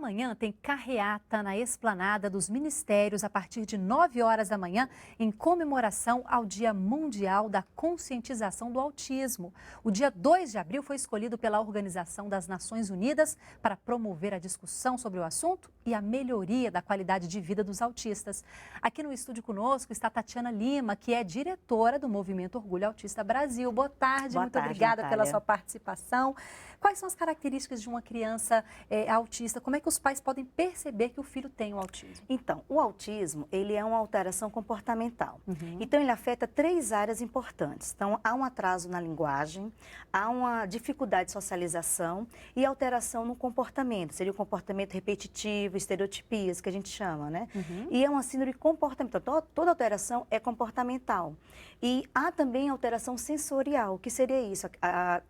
Amanhã tem carreata na esplanada dos ministérios a partir de 9 horas da manhã, em comemoração ao Dia Mundial da Conscientização do Autismo. O dia 2 de abril foi escolhido pela Organização das Nações Unidas para promover a discussão sobre o assunto e a melhoria da qualidade de vida dos autistas. Aqui no estúdio conosco está Tatiana Lima, que é diretora do Movimento Orgulho Autista Brasil. Boa tarde, muito obrigada pela sua participação. Quais são as características de uma criança autista? Como é que os pais podem perceber que o filho tem o autismo? Então, o autismo, ele é uma alteração comportamental. Então, ele afeta 3 áreas importantes. Então, há um atraso na linguagem, há uma dificuldade de socialização e alteração no comportamento. Seria o comportamento repetitivo, estereotipias, que a gente chama, né? E é uma síndrome comportamental. Toda alteração é comportamental. E há também alteração sensorial. O que seria isso?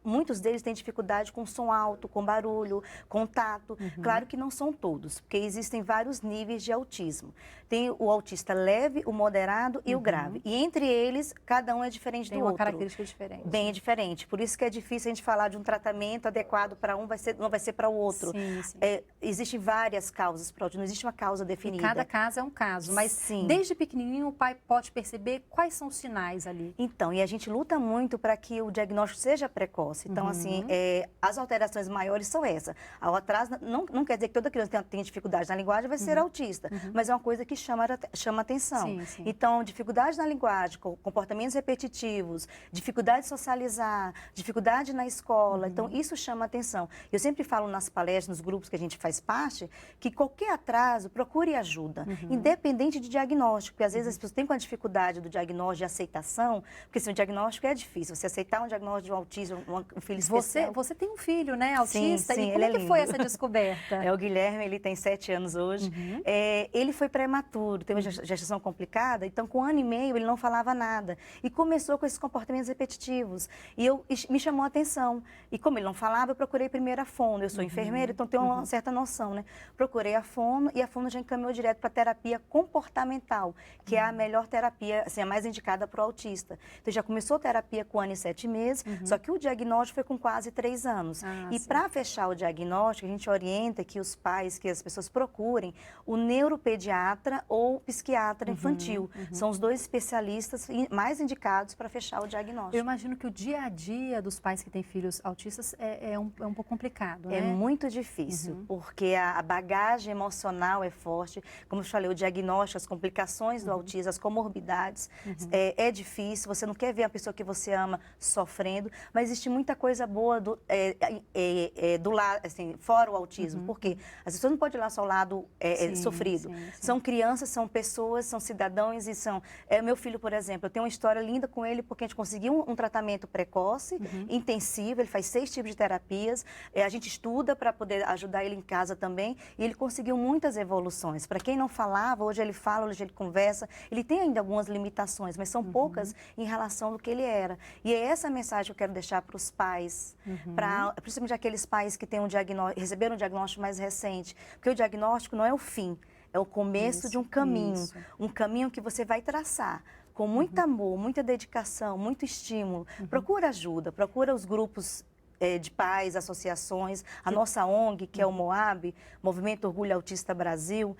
Muitos deles têm dificuldade com som alto, com barulho, com tato. Claro que não são todos, porque existem vários níveis de autismo. Tem o autista leve, o moderado e o grave. E entre eles, cada um é diferente do outro. Tem uma característica diferente. Bem diferente. Por isso que é difícil a gente falar de um tratamento adequado para um, não vai ser para o outro. Sim, sim. Existem várias causas para o autismo, não existe uma causa definida. E cada caso é um caso, mas sim, desde pequenininho o pai pode perceber quais são os sinais ali. Então, e a gente luta muito para que o diagnóstico seja precoce. Então, assim, as alterações maiores são essas. O atraso não quer dizer que toda criança tem dificuldade na linguagem vai ser autista, mas é uma coisa que chama atenção. Sim, sim. Então, dificuldade na linguagem, comportamentos repetitivos, dificuldade de socializar, dificuldade na escola, então isso chama atenção. Eu sempre falo nas palestras, nos grupos que a gente faz parte, que qualquer atraso, procure ajuda, independente de diagnóstico, porque às vezes as pessoas têm com a dificuldade do diagnóstico de aceitação, porque assim, o diagnóstico é difícil, você aceitar um diagnóstico de um autismo, um filho especial. Você tem um filho, né, autista, sim, e como ele é que foi essa descoberta? É o Guilherme, ele tem 7 anos hoje. Ele foi prematuro, teve uma gestação complicada, então com 1 ano e meio ele não falava nada. E começou com esses comportamentos repetitivos. E me chamou a atenção. E como ele não falava, eu procurei primeiro a fono. Eu sou enfermeira, então tenho uma certa noção, né? Procurei a fono e a fono já encaminhou direto para terapia comportamental, que é a melhor terapia, assim, a mais indicada para o autista. Então já começou a terapia com 1 ano e 7 meses, só que o diagnóstico foi com quase 3 anos. E para fechar o diagnóstico, a gente orienta que os pais, que as pessoas procurem o neuropediatra ou psiquiatra infantil. São os 2 especialistas mais indicados para fechar o diagnóstico. Eu imagino que o dia a dia dos pais que têm filhos autistas é um pouco complicado, né? É muito difícil, porque a bagagem emocional é forte. Como eu falei, o diagnóstico, as complicações do autismo, as comorbidades, é difícil. Você não quer ver a pessoa que você ama sofrendo, mas existe muita coisa boa do lado, assim, fora o autismo. Porque as pessoas não podem olhar só o lado sofrido. Sim. São crianças, são pessoas, são cidadãos e são... meu filho, por exemplo, eu tenho uma história linda com ele porque a gente conseguiu um tratamento precoce, intensivo, ele faz 6 tipos de terapias, a gente estuda para poder ajudar ele em casa também e ele conseguiu muitas evoluções. Para quem não falava, hoje ele fala, hoje ele conversa, ele tem ainda algumas limitações, mas são poucas em relação ao que ele era. E é essa mensagem que eu quero deixar para os pais, principalmente aqueles pais que têm receberam um diagnóstico mais recente, porque o diagnóstico não é o fim, é o começo de um caminho, um caminho que você vai traçar com muito amor, muita dedicação, muito estímulo. Procura ajuda, procura os grupos de pais, associações, a nossa ONG, que é o MOAB, Movimento Orgulho Autista Brasil,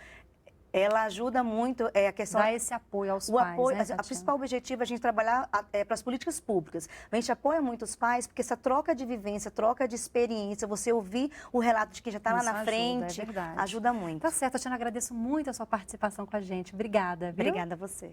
ela ajuda muito a questão... Dá esse apoio aos pais, apoio, né, a principal objetivo é a gente trabalhar para as políticas públicas. A gente apoia muito os pais, porque essa troca de vivência, troca de experiência, você ouvir o relato de quem já está lá na frente, ajuda muito. Tá certo, Tatiana, agradeço muito a sua participação com a gente. Obrigada, viu? Obrigada a você.